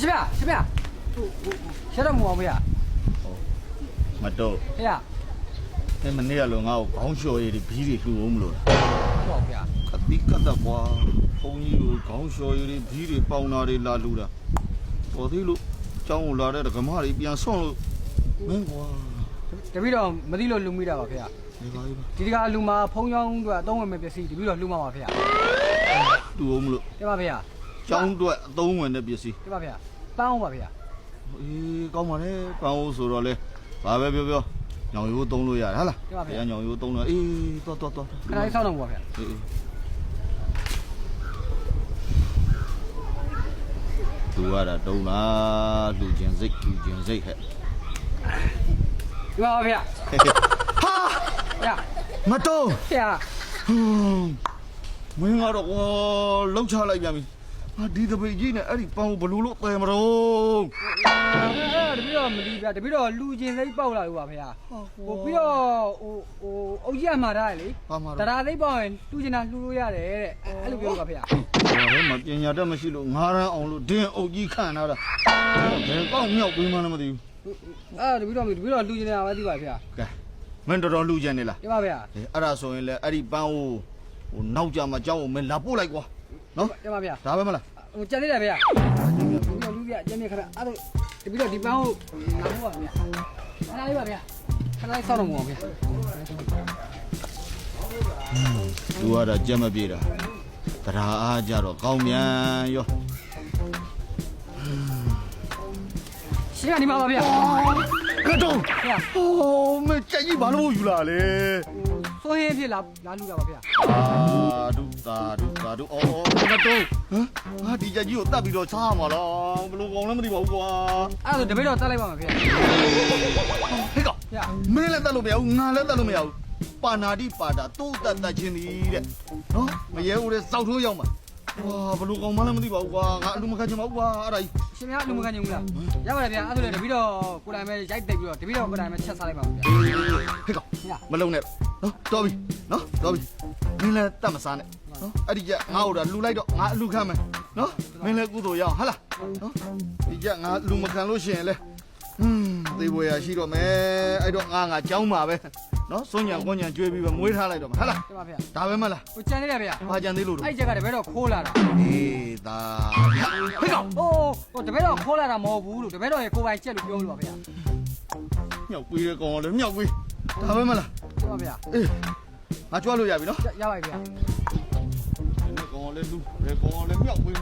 是不是？是不是？晓得冇没呀？မတော့ 哎呀， အဲ့မနေ့ကလောငါ့ကိုခေါင်းလျှော်ရည်ဒီဘီးတွေလှူအောင်မလို့ 冇没呀？ ခတိကတ်တော့ကွာဘုန်းကြီးကိုခေါင်းလျှော်ရည်ဘီးတွေပေါင်တာတွေလာလှူတာတော်သေးလို့ကျောင်းကိုလာတဲ့ဓမ္မတွေပြန်ဆွန့်လို့မင်းကွာ တပည့်တော်မသိလို့လူမိတာပါဖေ။ ဒီပါကြီးပါ ဒီတကလူမှာဖုံးချောင်းတို့အသုံးဝင်မဲ့ပစ္စည်းတပည့်တော်လူမှာပါဖေ။ လှူအောင်မလို့ တင်ပါဖေ။ ကျောင်းအတွက်အသုံးဝင်တဲ့ပစ္စည်း တင်ပါဖေ။ပန်းအောင်ပါဖေ။ အေးကောင်းပါလေပန်းအိုးဆိုတော့လေဘာပဲပြောပြောညောင်ရိုးသုံးလို့ရတယ်ဟာလားညောင်ရိုးသုံးလို့အေးတော် ခဏလေးစောင့်တော့ပါဖေ။ အေးသူရတာတုံးလားလူချင်းစိတ်ဟဲ့ ဒီပါဖေ။ ဟာ 呀， မတော့ ဖေ။ မင်းကတော့လှုပ်ချလိုက်ပြန်ပြီဟာဒီတပိတ်ကြီးနဲ့အဲ့ဒီပန်းကိုဘလူလို့တယ်မတော့ တပည့်တော်မလီဗျာတပည့်တော်လူချင်းစိတ်ပေါက်လာလို့ပါဖေ။ဟိုပြီးတော့အုတ်ကြီးအမှားထားလေ။ ပါမှာ တရာသိပ်ပေါက်ရင်လူချင်းတာလှူလို့ရတယ်တဲ့။အဲ့လိုပြောလို့ပါဖေ။ ဘာလဲမပညာတတ်မရှိလို့ငါးရန်အောင်လို့ဒင်းအုပ်ကြီးခံထားတာဘယ်ကောက်မြောက်ပြီးမှလည်းမသိဘူး တပည့်တော်လူချင်းတာမသိပါဖေ။ ကဲမင်းတော်တော်လူကျန်နေလား တင်ပါဖေ။ အဲ့ဒါဆိုရင်လည်းအဲ့ဒီပန်းကိုဟိုနောက်ကြမှာကြောင်းကိုမင်းလာပို့လိုက်ကွာနော် တင်ပါဖေ။ ဒါပဲမလား ဟိုကြံနေတယ်ဖေ။လူပြကြံနေခဏအဲ့ဒါတပည့်တော်ဒီပန်းကိုငါ့ဘောပါဖေ။ခဏလေးပါဖေ။ခဏလေးစောင့်တော့မအောင်ဖေ။ သူကကြက်မပြေတာတရားအားကြတော့ကောင်းမြန်ရော ရှင်းကနေမှာပါဗျာ ကတော့ ဗျာ ဟိုမကြက်ကြီးဘာလို့ယူလာလဲ စိုးရင်းဖြစ်လာလူတာပါဗျာ သာဒုအော်ကတော့ဟမ်ဟာဒီကြက်ကြီးကိုတတ်ပြီးတော့ချားမှာလားဘယ်လိုကောင်လဲမသိပါဘူးကွာ အဲ့ဒါတပည့်တော်တက်လိုက်ပါမှာဗျာ ဟဲ့ကောင် ဗျာ မင်းလည်းတတ်လို့မရဘူးငါလည်းတတ်လို့မရဘူးပါနာတိပါတာတိုးတတ်ချင်းဒီတဲ့နော်မရဲဦးတဲ့စောက်ထိုးရောက်မှာဝါဘယ်လိုကောင်မှလည်းမသိပါဘူးကွာငါအလူမခံချင်ပါဘူးကွာအဲ့ဒါကြီး ရှင်များလူမကန်ကြဘူးလားရပါတယ်ဗျာအဲ့ဒါလည်းတပည့်တော်ကိုယ်တိုင်ပဲရိုက်တိတ်ပြီးတော့တပည့်တော်ကိုယ်တိုင်ပဲချက်စားလိုက်ပါဗျာ ဟဲ့ကောင် ဗျာ မလုံနဲ့နော်တော်ပြီနော်တော်ပြီမင်းလည်းတတ်မစားနဲ့နော်အဲ့ဒီကြက်ငါ့ဟိုတာလှူလိုက်တော့ငါအလူခံမယ်နော်မင်းလည်းကုသိုလ်ရအောင်ဟာလားနော်ဒီကြက်ငါလူမခံလို့ရှိရင်လေသေဘွေရရှိတော့မယ်အဲ့တော့ငါကြောင်းပါပဲနော်စွန့်ညံကွန်ညံကျွေးပြီးပဲမွေးထားလိုက်တော့မှာဟာလား တင်ပါဗျာ ဒါပဲမလား ကိုကြံနေတယ်ဗျာ ဘာကြံသေးလို့တော့ အဲ့ချက်ကတပည့်တော်ခိုးလာတာ အေးဒါဟဲ့ကောင် ဟိုတပည့်တော်ခိုးလာတာမဟုတ်ဘူးလို့တပည့်တော်ရဲ့ကိုယ်ပိုင်ချက်လို့ပြောလို့ပါဗျာ မြောက်ပြီးတဲ့ကောင်လည်းမြောက်ပြီးဒါပဲမလား တင်ပါဗျာ အေးငါကြွားလို့ရပြီနော် ရပါပြီဗျာ ဒီကောင်လည်းလူဒီကောင်လည်းမြောက်ပြီး